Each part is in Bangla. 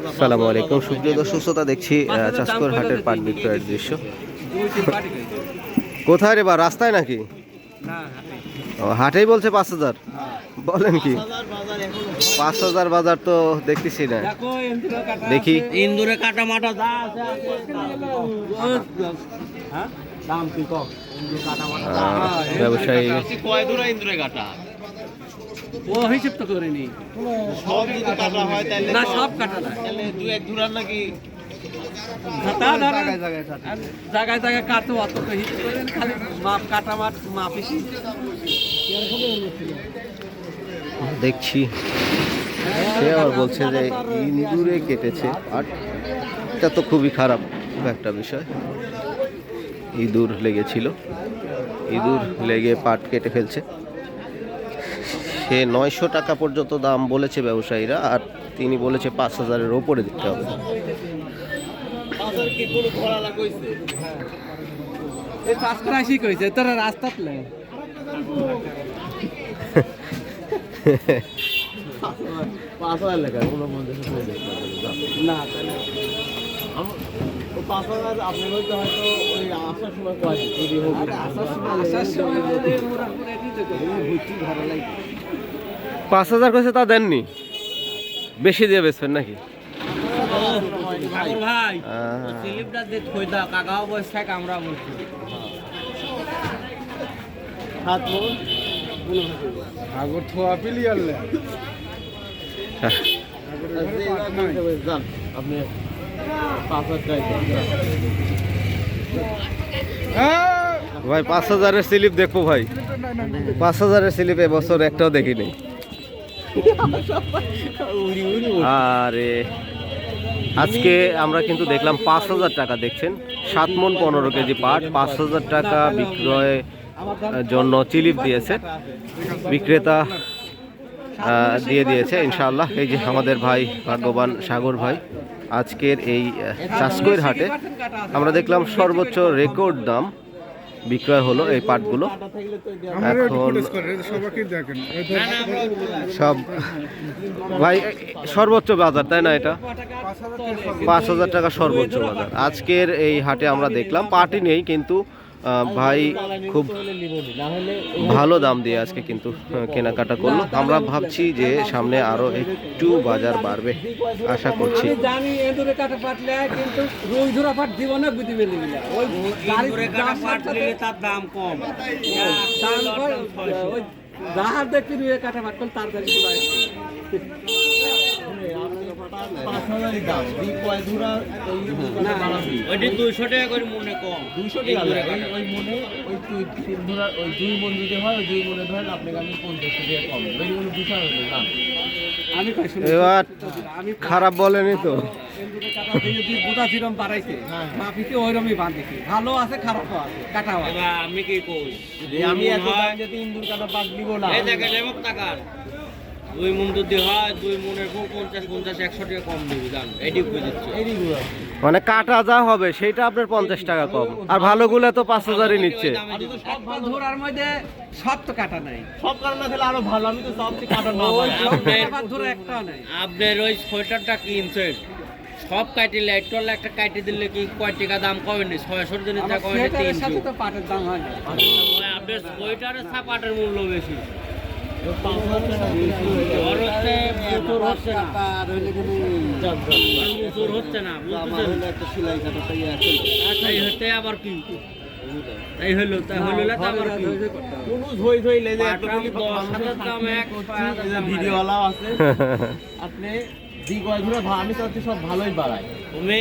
আসসালামু আলাইকুম সুপ্রিয় দর্শক শ্রোতা, দেখছি চাষকর হাটের পাট বিক্রয়ের দৃশ্য। কোথায় রে বা, রাস্তায় নাকি? ও, হাটেই বলছে 5,000। বলেন কি 5,000 বাজার তো দেখতেছি না। দেখি ইন্দুরে কাটা মাটা যা আছে ব্যবসায়ী ইন্দুরে কাটা ও হিসেব তো করিনি। সব যদি কাটা হয় তাহলে না, সব কাটা না, তাহলে দুই এক ধুরার নাকি জায়গায় জায়গায় কাটো অত তো হিসেব করেন, খালি মাপ কাটা মাপ মাপিসি দেখছি। সে আবার বলছে যে ইন্দুরে কেটেছে পাট। এটা তো খুবই খারাপ একটা বিষয়। ইঁদুর লেগেছিল, ইঁদুর লেগে পাট কেটে ফেলছে। সে 900 টাকা পর্যন্ত দাম বলেছে ব্যবসায়ীরা, আর তিনি বলেছে 5,000-এর ওপরে দিতে হবে। পাঁচ হাজার কইছে, তা দেননি, বেশি দিয়ে বেচবেন নাকি? ভাই 5,000-এর স্লিপ দেখবো ভাই। 5,000-এর স্লিপ এবছর একটাও দেখিনি। আরে আজকে আমরা কিন্তু দেখলাম 5,000 টাকা। দেখছেন 7 মণ 15 কেজি পাট, 5,000 টাকা বিক্রয় জন্য চিলিপ দিয়েছে বিক্রেতা, দিয়ে দিয়েছে ইনশাআল্লাহ। এই যে আমাদের ভাই ভাগ্যবান সাগর ভাই, আজকের এই চাষকর হাটে আমরা দেখলাম সর্বোচ্চ রেকর্ড দাম বিক্রয় হলো এই পাটগুলো। এখন সব ভাই সর্বোচ্চ বাজার, তাই না? এটা 5,000 টাকা সর্বোচ্চ বাজার আজকের এই হাটে আমরা দেখলাম। পাটই নেই, কিন্তু ভাই খুব ভালো দাম দিয়ে আজকে কিন্তু কেনাকাটা করলো। আমরা ভাবছি যে সামনে আরো একটু বাজার বাড়বে, আশা করছি। এবার খারাপ বলেনি তো, ভালো আছে খারাপ আছে কাটা। আমি কি কই, আমি ইন্দুর কাটা পাট দিব না। দুই মন যদি হয়, 2 মনের 50 100 টাকা কম দিবি, জান এডি কই দিচ্ছে। মানে কাটা যা হবে সেটা আপনার 50 টাকা কম, আর ভালোগুলো তো 5,000-ই নিচ্ছে। সব ধরার মধ্যে সব তো কাটা নাই, সব কাটা না দিলে আরো ভালো। আমি তো সব কাটা না, আপনার ধরে একটা নাই। আপনার ওই সোয়েটারটা কিনছেন সব কাটিলে একটা একটা কাটি দিলে কি কয় টাকা দাম কমে নি? 600 দিনের টাকা কমে, 300 তো পাটের দাম হয় না। আপনার সোয়েটারের পাটের মূল্য বেশি। আবার কি এই হলো, ভিডিওওয়ালা আছে আপনি আমি তো সব ভালোই বাড়াই। তুমি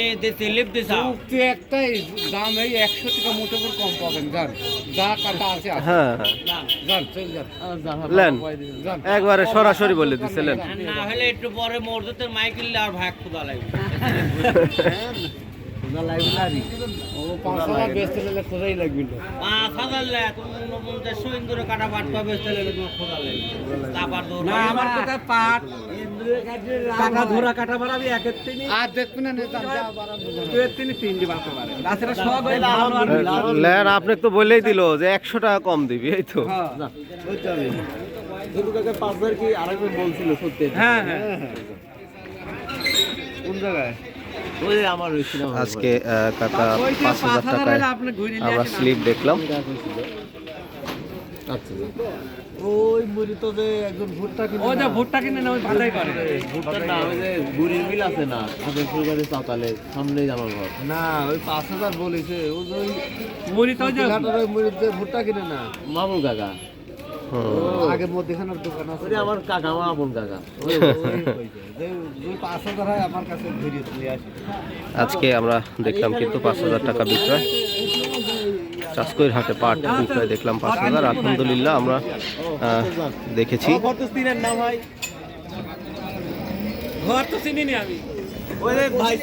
একটাই দাম এই 100 টাকা মোটো করে কম পাবেন, জান যা কাটা আছে। হ্যাঁ একবারে সরাসরি বলে দিচ্ছিলেন। না হলে একটু পরে মসজিদের মাইকেল আর ভাগ খোদা লাগবে। আপনি তো বলেই দিল যে 100 টাকা কম দিবি, এই তো। কি আরেকবার বলছিল সত্যি। হ্যাঁ হ্যাঁ জায়গায় ওই আমার আজকে কাকা 5,000 টাকায় আমরা স্লিপ দেখলাম। ওই মুড়ি তো যে একজন ভুট্টা কিনে ওই যে ভুট্টা কিনে না ওই ভাটাই করে ভুট্টা না ওই যে গুড়ির মিল আছে না আগে ফুলবাড়ি চাতালে সামনেই আমার ঘর না ওই 5,000 বলেছে ওই যে মুড়ি তো যে ঘাটার ওই মুড়ির যে ভুট্টা কিনে না মামুন কাকা আগে মুদিখানার দোকান আছে ওই আমার কাকা আমার আপন কাকা ওই যে 5,000 হয় আমার কাছে ঘুরিয়ে চলে আসে। আজকে আমরা দেখলাম কিন্তু 5,000 টাকা বিক্রয়। চাষকৈর হাটে পাট বিক্রয় দেখলাম 5,000। আলহামদুলিল্লাহ আমরা দেখেছি। ঘর তো চিনেন না ভাই, ঘর তো চিনি নি আমি। ওই ভাই